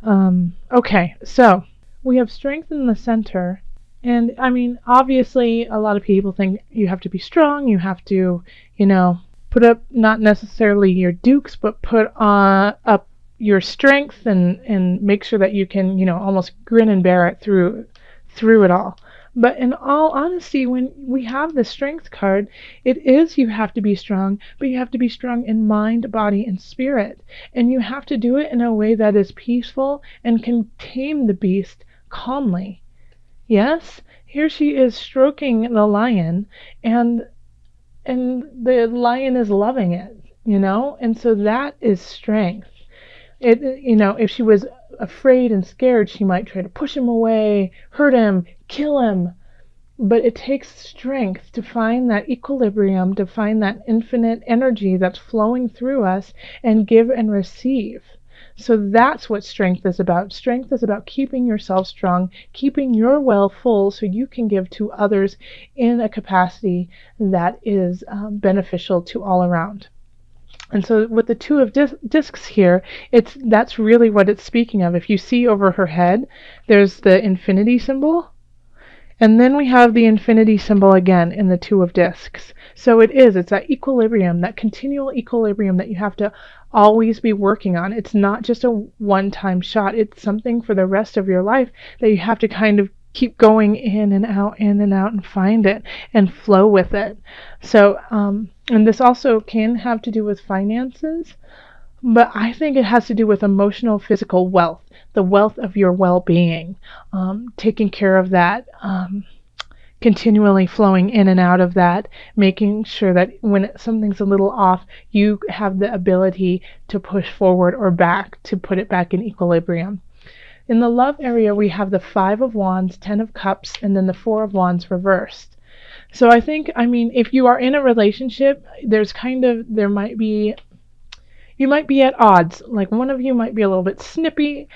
Okay, so we have strength in the center. And I mean, obviously, a lot of people think you have to be strong, you have to, you know, put up not necessarily your dukes, but put up your strength and make sure that you can, almost grin and bear it through it all. But in all honesty, when we have the strength card, it is you have to be strong, but you have to be strong in mind, body, and spirit. And you have to do it in a way that is peaceful and can tame the beast calmly. Yes, here she is stroking the lion, and the lion is loving it, and so that is strength. If she was afraid and scared, she might try to push him away, hurt him, kill him. But it takes strength to find that equilibrium, to find that infinite energy that's flowing through us and give and receive. So that's what strength is about. Strength is about keeping yourself strong, keeping your well full so you can give to others in a capacity that is beneficial to all around. And so with the two of discs here, that's really what it's speaking of. If you see over her head, there's the infinity symbol. And then we have the infinity symbol again in the two of discs. So it's that equilibrium, that continual equilibrium that you have to always be working on. It's not just a one-time shot. It's something for the rest of your life that you have to kind of keep going in and out and find it and flow with it. So, and this also can have to do with finances, but I think it has to do with emotional, physical wealth, the wealth of your well-being, taking care of that, continually flowing in and out of that, making sure that when something's a little off, you have the ability to push forward or back to put it back in equilibrium. In the love area, we have the Five of Wands, Ten of Cups, and then the Four of Wands reversed. So if you are in a relationship, you might be at odds. Like one of you might be a little bit snippy,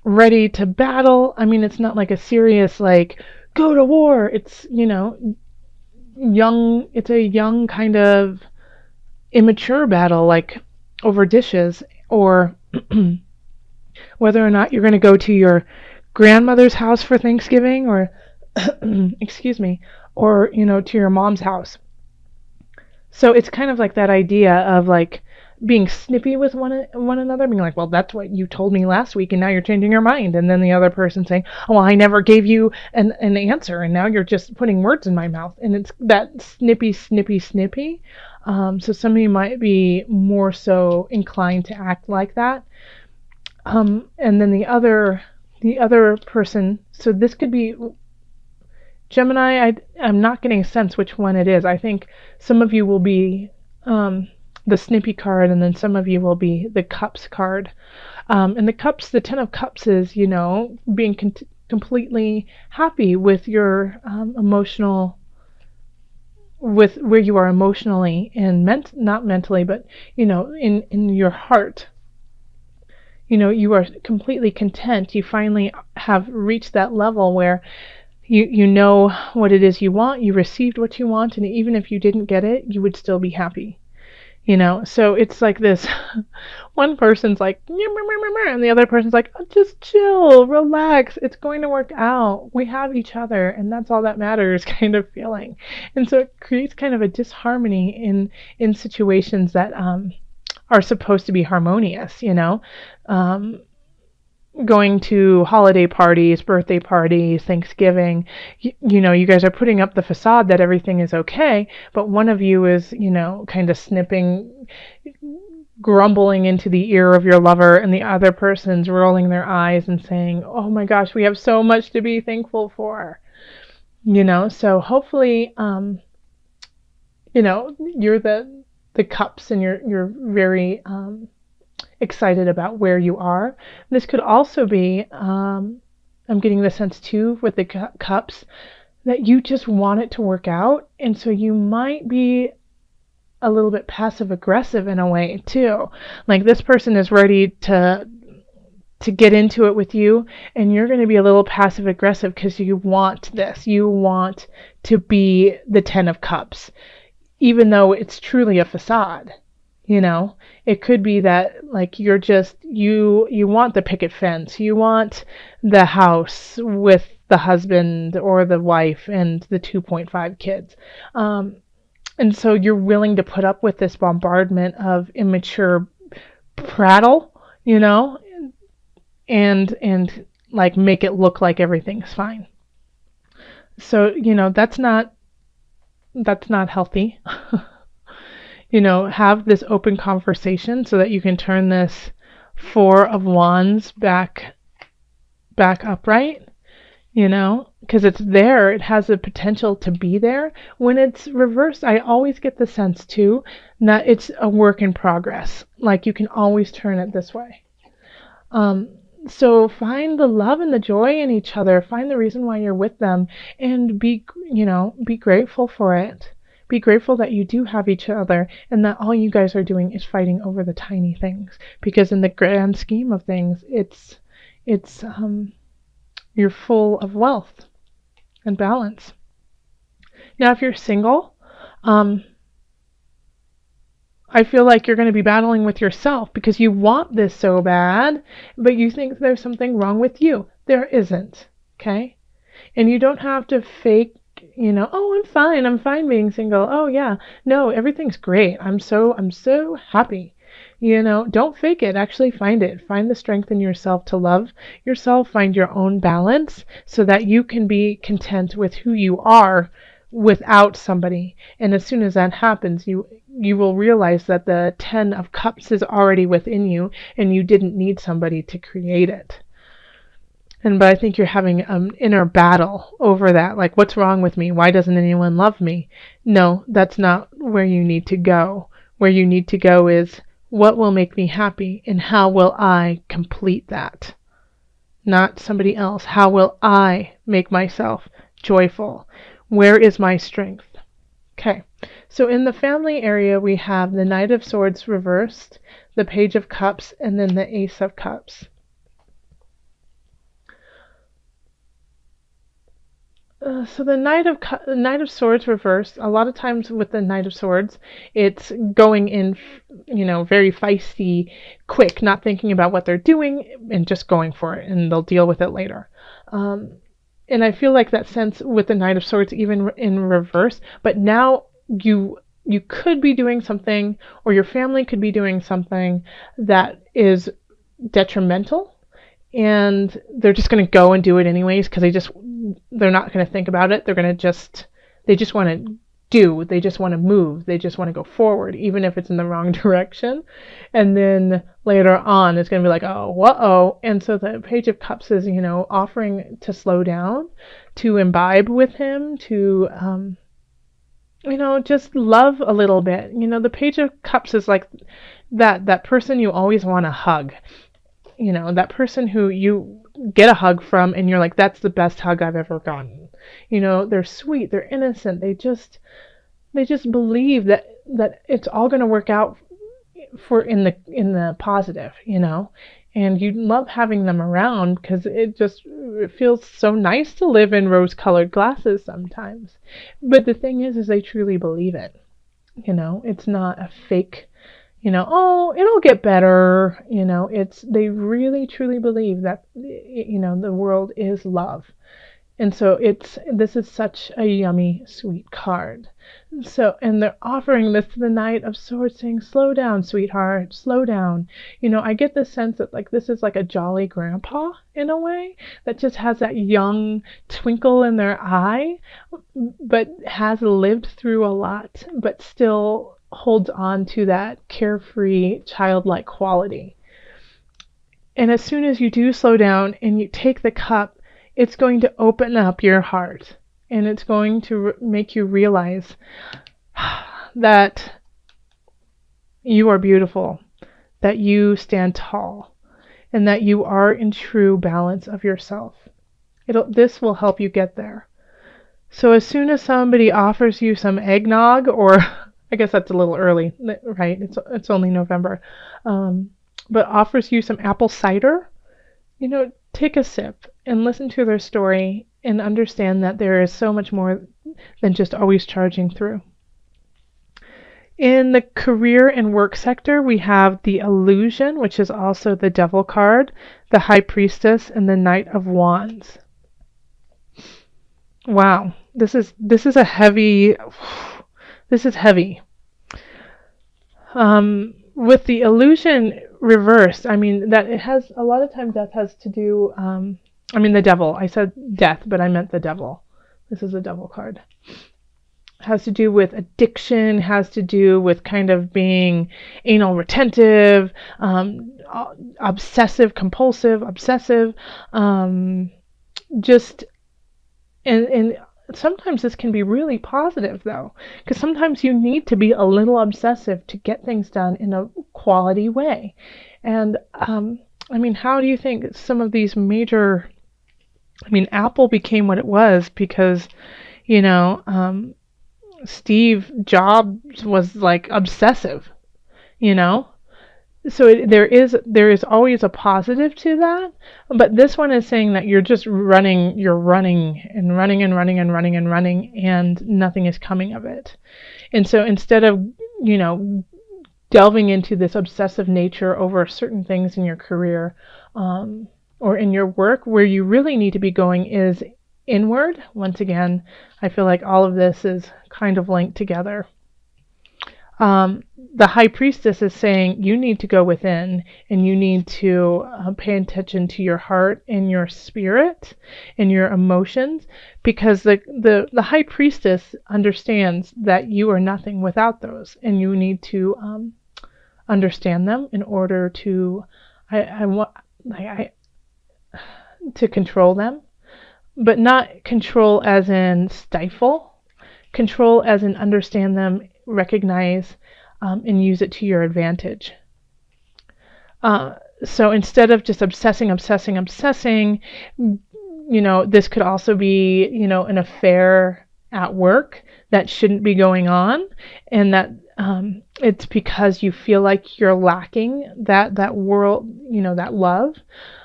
ready to battle. It's not like a serious, like, go to war. It's, it's a young kind of immature battle, like over dishes, or whether or not you're going to go to your grandmother's house for Thanksgiving, or excuse me, or to your mom's house. So it's kind of like that idea of like being snippy with one another, being like, well, that's what you told me last week and now you're changing your mind. And then the other person saying, oh, well, I never gave you an answer and now you're just putting words in my mouth. And it's that snippy. So some of you might be more so inclined to act like that. And then the other person, so this could be Gemini. I'm not getting a sense which one it is. I think some of you will be the snippy card, and then some of you will be the cups card. And the Ten of Cups is, being completely happy with your emotional, with where you are emotionally and not mentally, but, in your heart. You are completely content. You finally have reached that level where you know what it is you want, you received what you want, and even if you didn't get it, you would still be happy. So it's like this, one person's like, and the other person's like, oh, just chill, relax, it's going to work out, we have each other, and that's all that matters kind of feeling. And so it creates kind of a disharmony in situations that are supposed to be harmonious, going to holiday parties, birthday parties, Thanksgiving, you guys are putting up the facade that everything is okay, but one of you is, kind of snipping, grumbling into the ear of your lover, and the other person's rolling their eyes and saying, oh my gosh, we have so much to be thankful for. So hopefully, you're the cups and you're very excited about where you are. This could also be, I'm getting the sense too with the cups, that you just want it to work out, and so you might be a little bit passive aggressive in a way too. Like this person is ready to get into it with you, and you're going to be a little passive aggressive because you want this. You want to be the Ten of Cups, even though it's truly a facade. It could be that like you're just you want the picket fence, you want the house with the husband or the wife and the 2.5 kids. And so you're willing to put up with this bombardment of immature prattle, you know, and like make it look like everything's fine. So, that's not healthy. Have this open conversation so that you can turn this 4 of Wands back upright, because it's there. It has the potential to be there. When it's reversed, I always get the sense too that it's a work in progress. Like you can always turn it this way. So find the love and the joy in each other. Find the reason why you're with them, and be grateful for it. Be grateful that you do have each other and that all you guys are doing is fighting over the tiny things. Because in the grand scheme of things, it's you're full of wealth and balance. Now, if you're single, I feel like you're going to be battling with yourself because you want this so bad, but you think there's something wrong with you. There isn't, okay? And you don't have to fake, oh, I'm fine being single. Oh, yeah. No, everything's great. I'm so happy. Don't fake it. Actually find it. Find the strength in yourself to love yourself. Find your own balance so that you can be content with who you are without somebody. And as soon as that happens, you will realize that the 10 of Cups is already within you and you didn't need somebody to create it. But I think you're having an inner battle over that. Like, what's wrong with me? Why doesn't anyone love me? No, that's not where you need to go. Where you need to go is, what will make me happy and how will I complete that? Not somebody else. How will I make myself joyful? Where is my strength? Okay, so in the family area, we have the Knight of Swords reversed, the Page of Cups, and then the Ace of Cups. So the Knight of Swords reversed, a lot of times with the Knight of Swords, it's going in, very feisty, quick, not thinking about what they're doing and just going for it, and they'll deal with it later. And I feel like that sense with the Knight of Swords, even in reverse, but now you could be doing something, or your family could be doing something that is detrimental, and they're just going to go and do it anyways because they're not going to think about it. They just want to do. They just want to move. They just want to go forward, even if it's in the wrong direction. And then later on, it's going to be like, oh, whoa. And so the Page of Cups is, offering to slow down, to imbibe with him, to, just love a little bit. The Page of Cups is like that person you always want to hug. That person who you get a hug from and you're like, that's the best hug I've ever gotten. They're sweet, they're innocent, they just believe that it's all going to work out for in the positive, and you love having them around because it feels so nice to live in rose-colored glasses sometimes. But the thing is they truly believe it. It's not a fake, oh, it'll get better. They really truly believe that, the world is love. And so this is such a yummy, sweet card. So, and they're offering this to the Knight of Swords, saying, slow down, sweetheart, slow down. I get the sense that like this is like a jolly grandpa in a way that just has that young twinkle in their eye, but has lived through a lot, but still holds on to that carefree, childlike quality. And as soon as you do slow down and you take the cup, it's going to open up your heart, and it's going to make you realize that you are beautiful, that you stand tall, and that you are in true balance of yourself. This will help you get there. So as soon as somebody offers you some eggnog, or I guess that's a little early, right? It's only November, but offers you some apple cider, take a sip and listen to their story and understand that there is so much more than just always charging through. In the career and work sector, we have the Illusion, which is also the Devil card, the High Priestess, and the Knight of Wands. Wow, this is a heavy. This is heavy. With the Illusion reversed, I mean that it has a lot of times death has to do. I mean the devil. I said death, but I meant the devil. This is a devil card. Has to do with addiction, has to do with kind of being anal retentive, obsessive, compulsive, obsessive, just, and sometimes this can be really positive though, because sometimes you need to be a little obsessive to get things done in a quality way. And I mean, how do you think some of these major, I mean, Apple became what it was because, you know, Steve Jobs was like obsessive, you know? So there is always a positive to that, but this one is saying that you're just running, you're running and running and running and running and running, and nothing is coming of it. And so instead of, you know, delving into this obsessive nature over certain things in your career or in your work, where you really need to be going is inward. Once again, I feel like all of this is kind of linked together. The High Priestess is saying you need to go within and you need to pay attention to your heart and your spirit and your emotions, because the High Priestess understands that you are nothing without those, and you need to understand them in order to to control them. But not control as in stifle, control as in understand them, recognize, and use it to your advantage. So instead of just obsessing, you know, this could also be, you know, an affair at work that shouldn't be going on, and that it's because you feel like you're lacking that world, you know, that love.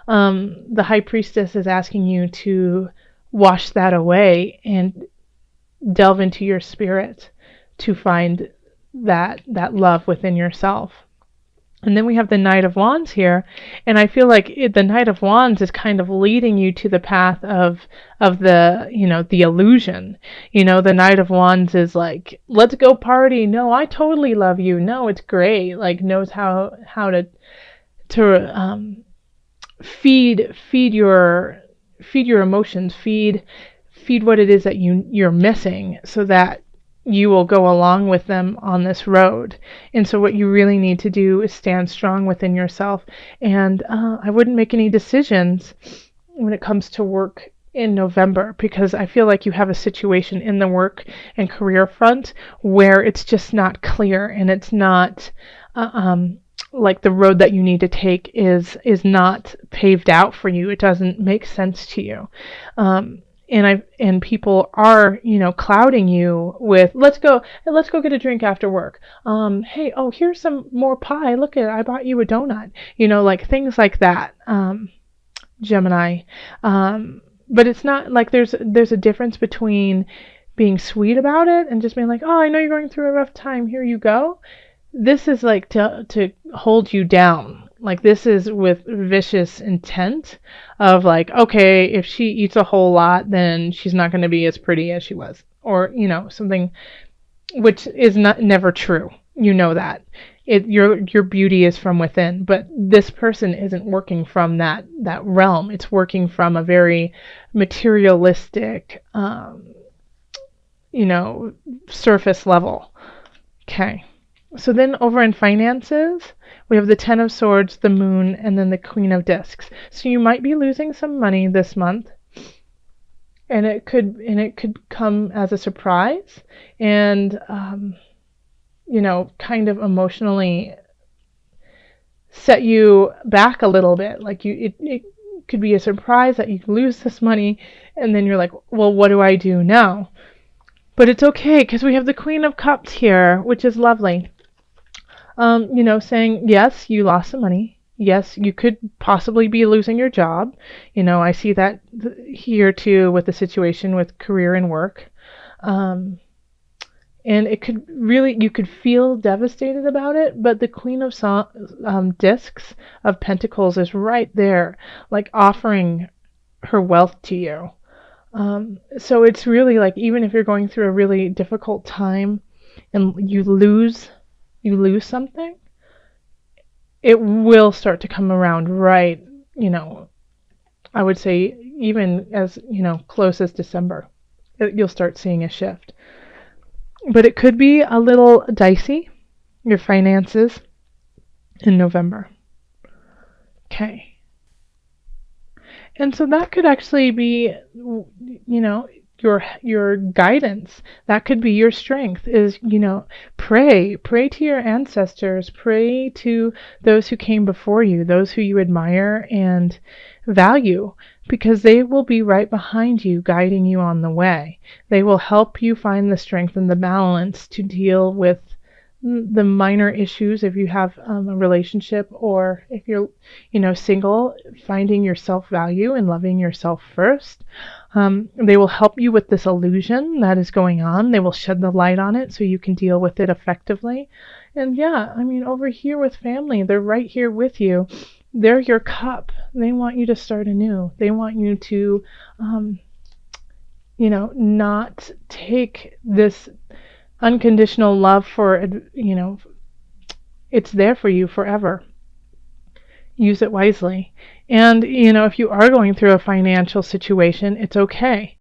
The High Priestess is asking you to wash that away and delve into your spirit to find that love within yourself. And then we have the Knight of Wands here, and I feel like the Knight of Wands is kind of leading you to the path of the, you know, the illusion. You know, the Knight of Wands is like, let's go party. No, I totally love you. No, it's great. Like, knows how to feed your emotions, feed what it is that you're missing, so that you will go along with them on this road. And so what you really need to do is stand strong within yourself. And I wouldn't make any decisions when it comes to work in November, because I feel like you have a situation in the work and career front where it's just not clear, and it's not like the road that you need to take is not paved out for you. It doesn't make sense to you. And people are, you know, clouding you with, let's go get a drink after work. Hey, oh, here's some more pie. Look I bought you a donut. You know, like things like that. Gemini. But it's not like there's a difference between being sweet about it and just being like, oh, I know you're going through a rough time. Here you go. This is like to hold you down. Like, this is with vicious intent of like, okay, if she eats a whole lot, then she's not going to be as pretty as she was, or, you know, something, which is never true. You know that your beauty is from within, but this person isn't working from that realm. It's working from a very materialistic, you know, surface level. Okay. So then over in finances, we have the Ten of Swords, the Moon, and then the Queen of Discs. So you might be losing some money this month, and it could come as a surprise, and you know, kind of emotionally set you back a little bit. Like it could be a surprise that you lose this money, and then you're like, well, what do I do now? But it's okay, because we have the Queen of Cups here, which is lovely. You know, saying, yes, you lost some money. Yes, you could possibly be losing your job. You know, I see that here too with the situation with career and work. And it could really, you could feel devastated about it, but the Queen of Discs of Pentacles is right there, like offering her wealth to you. So it's really like, even if you're going through a really difficult time and you lose something, it will start to come around, right, I would say even as, close as December. You'll start seeing a shift. But it could be a little dicey, your finances, in November. Okay. And so that could actually be, your guidance. That could be your strength, is, pray to your ancestors, pray to those who came before you, those who you admire and value, because they will be right behind you, guiding you on the way. They will help you find the strength and the balance to deal with the minor issues if you have a relationship, or if you're single, finding your self-value and loving yourself first. They will help you with this illusion that is going on. They will shed the light on it so you can deal with it effectively. And yeah, over here with family, they're right here with you. They're your cup. They want you to start anew. They want you to not take this unconditional love for, it's there for you forever. Use it wisely. And, if you are going through a financial situation, it's okay.